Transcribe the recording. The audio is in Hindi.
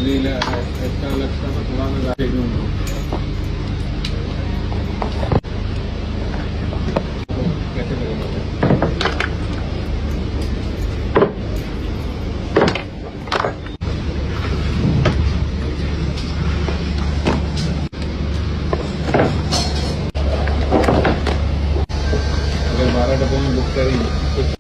लिहिलं आहे त्याच्या लक्षात थोडा ना जाते घेऊन कैसे करेंगे अगर 12 डब्बों में बुक करेंगे